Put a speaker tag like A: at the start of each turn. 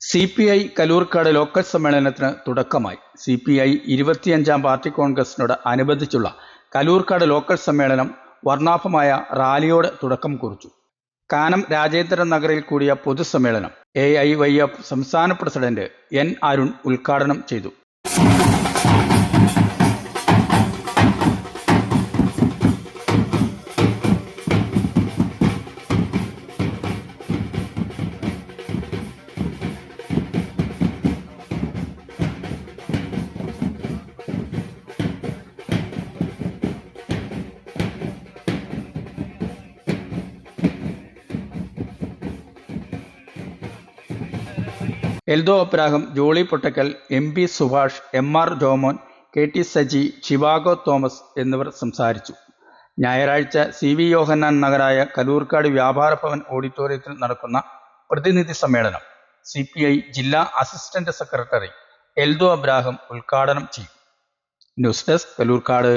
A: CPI Kaloorkad local സമ്മേളനത്തിന് തുടക്കമായി. CPI 25ാം party കോൺഗ്രസിനോട് അനുബന്ധിച്ചുള്ള കലൂർക്കാട് ലോക്കൽ സമ്മേളനം വർണ്ണാഭമായ റാലിയോട് തുടക്കം കുറിച്ചു. കാനം രാജേന്ദ്രൻ നഗറിൽ കൂടിയ പൊതുസമ്മേളനം AIYF സംസ്ഥാന പ്രസിഡന്റ് N. അരുൺ ഉദ്ഘാടനം ചെയ്തു. Eldho Abraham, Jolly Pottackal, MP Subhash, MR Jomon, KT Saji, Zhivago Thomas എന്നിവർ സംസാരിച്ചു. ഞായറാഴ്ച CV യോഹന്നാൻ നഗറായ കലൂർക്കാട് വ്യാപാര ഭവൻ ഓഡിറ്റോറിയത്തിൽ നടക്കുന്ന പ്രതിനിധി സമ്മേളനം CPI ജില്ലാ അസിസ്റ്റന്റ് സെക്രട്ടറി എൽദോ അബ്രാഹം ഉദ്ഘാടനം ചെയ്യും. News desk, Kaloorkad.